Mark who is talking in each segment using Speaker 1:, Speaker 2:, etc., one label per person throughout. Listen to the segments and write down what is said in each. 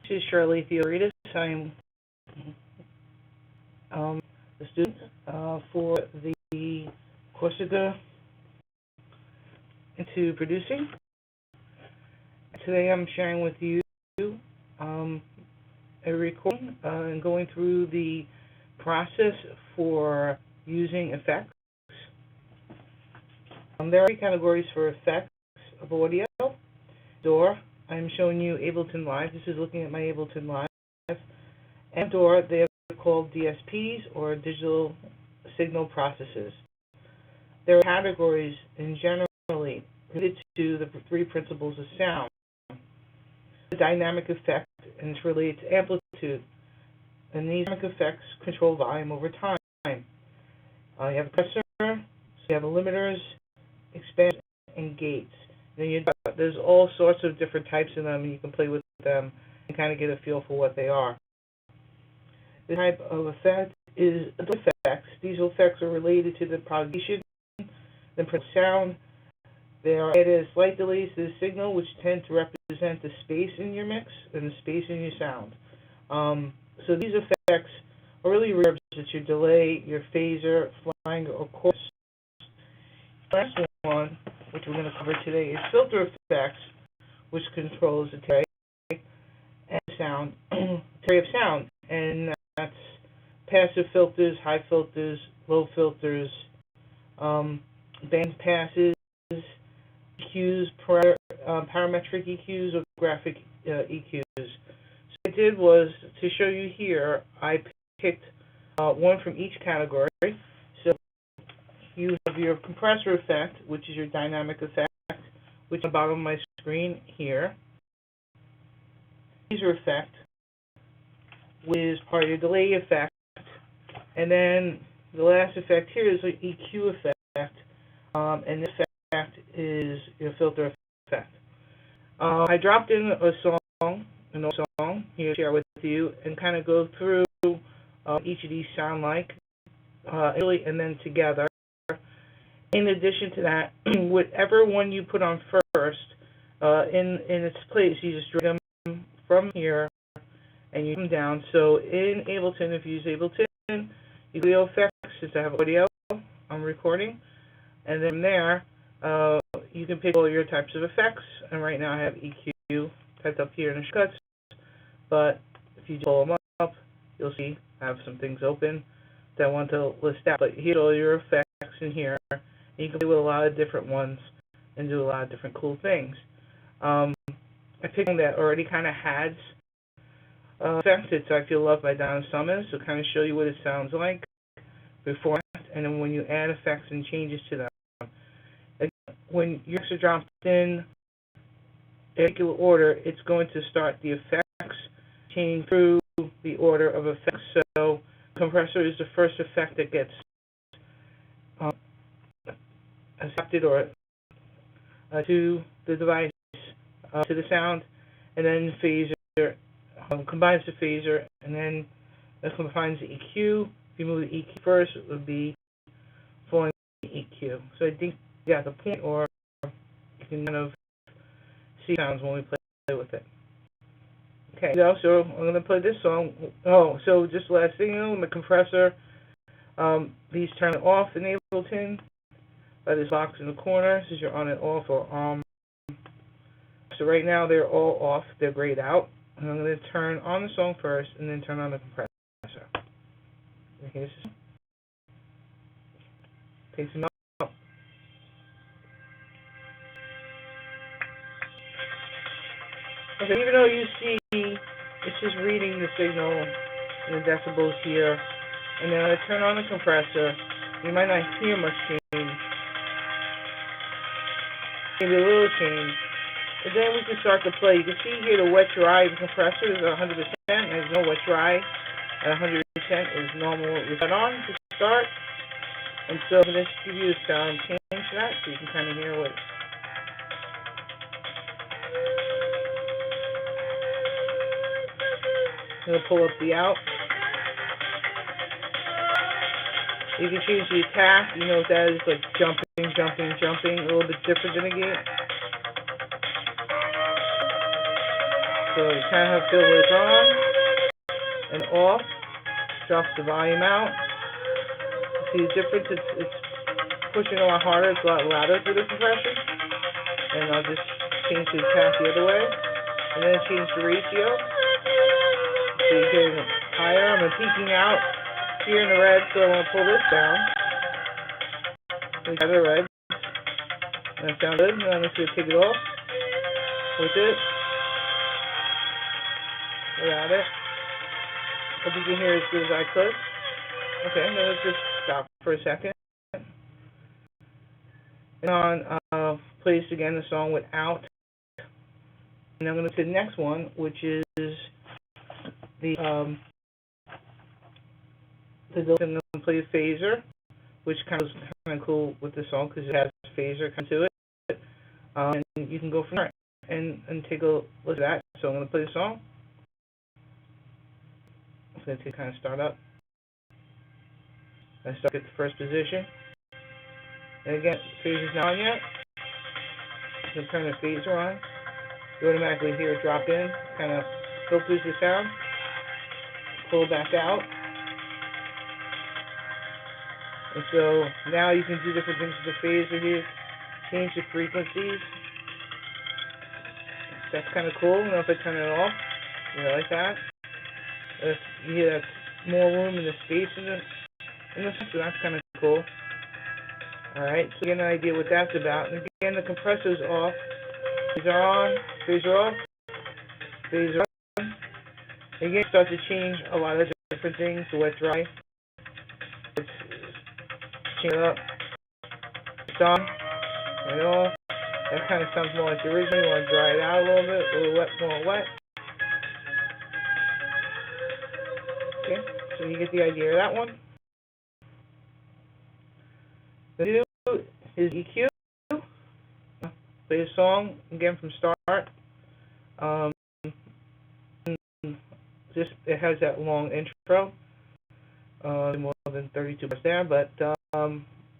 Speaker 1: Djshirlee Theoretis. I'm a student for the Corsica into producing. Today I'm sharing with you a recording and going through the process for using effects. There are three categories for effects of audio. DAW, I'm showing you Ableton Live. This is looking at my Ableton Live. And DAW, they're called DSPs, or digital signal processes. There are categories in generally related to the three principles of sound. The dynamic effect, and it's related to amplitude. And these dynamic effects control volume over time. You have a compressor, so you have limiters, expanders, and gates. Then there's all sorts of different types of them, and you can play with them and kind of get a feel for what they are. The type of effect is effects. These effects are related to the propagation, the sound. They are added as slight delays to the signal, which tend to represent the space in your mix and the space in your sound. So these effects are really reverbs. It's your delay, your phaser, flanger, or chorus. The last one, which we're going to cover today, is filter effects, which controls the array and sound, array of sound, and that's passive filters, high filters, low filters, band passes, EQs, parametric EQs, or graphic EQs. So what I did was, to show you here, I picked one from each category. So you have your compressor effect, which is your dynamic effect, which is on the bottom of my screen here. Phaser effect, which is part of your delay effect. And then the last effect here is the EQ effect, and this effect is your filter effect. I dropped in a song here to share with you, and kind of go through each of these sound like, and then together. In addition to that, whatever one you put on first, in its place, you just drag them from here and you come down. So in Ableton, if you use Ableton, you go to effects, since I have audio, I'm recording, and then from there, you can pick all your types of effects. And right now I have EQ typed up here in the shortcuts, but if you just pull them up, you'll see I have some things open that I want to list out. But here's all your effects in here. You can play with a lot of different ones and do a lot of different cool things. I picked one that already kind of has effects. It's I Feel Loved by Donna Summers, so kind of show you what it sounds like before, and then when you add effects and changes to them. When your effects are dropped in a particular order, it's going to start the effects changing through the order of effects. So compressor is the first effect that gets accepted or to the device, to the sound, and then phaser combines the phaser, and then that combines the EQ. If you move the EQ first, it would be following the EQ. So I think you got the point, or you can kind of see sounds when we play with it. Okay, so I'm going to play this song. Oh, so just last thing, my compressor, these turn off in Ableton by this box in the corner. This is your on and off, or so right now they're all off, they're grayed out. And I'm going to turn on the song first, and then turn on the compressor. Okay, takes them up. Okay, even though you see it's just reading the signal and the decibels here, and then I turn on the compressor, you might not hear much change. Maybe a little change. And then we can start to play. You can see here the wet dry of the compressor is 100%. There's no wet dry at 100% is normal. We put on to start. And so I'm going to give you a sound change to that so you can kind of hear what. I'm going to pull up the out. You can change the attack. You know what that is, like jumping, jumping, jumping. A little bit different than a gate. So you kind of have to feel where it's on and off. Drops the volume out. See the difference? It's pushing a lot harder. It's a lot louder through the compression. And I'll just change the tap the other way. And then change the ratio. So you're getting higher. I'm peaking out here in the red, so I want to pull this down. We got the red. That sounds good. Now I'm just going to take it off with it. Without it. Hope you can hear as good as I could. Okay, now let's just stop for a second. And on plays again the song without. And I'm going to the next one, which is the I'm going to play the phaser, which kind of cool with the song because it has a phaser come to it. And you can go from there and take a look at that. So I'm going to play the song. It's going to kind of start up. I start at the first position. And again, the phaser's not on yet. You can turn the phaser on. You automatically hear it drop in, kind of filters the sound. Pull back out. And so now you can do different things with the phaser here. Change the frequencies. That's kind of cool. Now if I turn it off, you know, like that. If you hear that more room in the space in the so that's kind of cool. Alright, so you get an idea what that's about. And again, the compressor's off. Phaser on, phaser off, phaser on. Again, start to change a lot of different things, the wet dry. Let's change it up. It's on, right off. That kind of sounds more like the original. You want to dry it out a little bit, a little wet, more wet. Okay, so you get the idea of that one. The new is EQ. Play a song again from start. Just it has that long intro. More than 32 bars there, but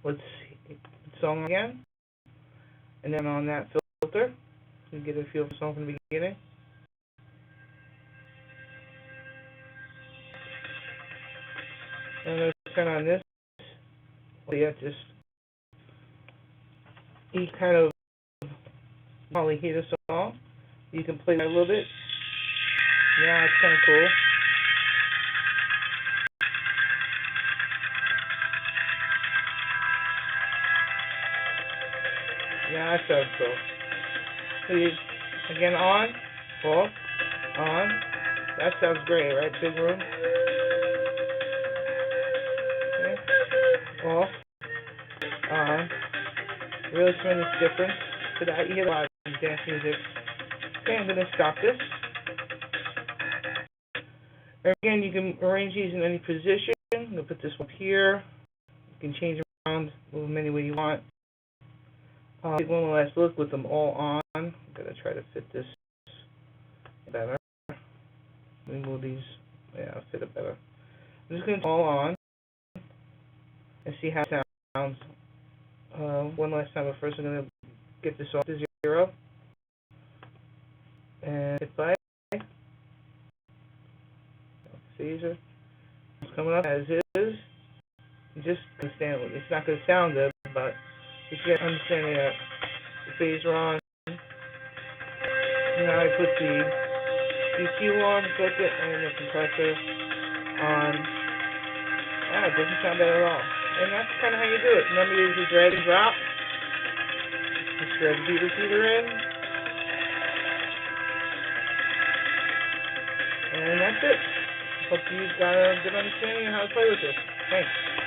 Speaker 1: let's see the song again, and then on that filter, you get a feel for the song from the beginning. And let's turn on this. Well, yeah, just you kind of probably hear the song. You can play that a little bit. Yeah, it's kind of cool. Yeah, that sounds cool. So you, again, on, off, on. That sounds great, right? Big room. Okay. Off, on. Really tremendous difference to that. You hear a lot of dance music. Okay, I'm going to stop this. And again, you can arrange these in any position. I'm going to put this one here. You can change them around, move them any way you want. Take one last look with them all on. I'm going to try to fit this better. Let me move these. Yeah, fit it better. I'm just going to all on and see how it sounds. One last time, but first I'm going to get this off to 0 and hit play. Phaser. It's coming up as is. Just understand it's not going to sound good, but you get understanding that the phaser on. Now I put the EQ on, filter, and the compressor on. It doesn't sound bad at all. And that's kind of how you do it. Remember to use the drag and drop. Just drag the repeater in. And that's it. Hope you've got a good understanding of how to play with this. Thanks.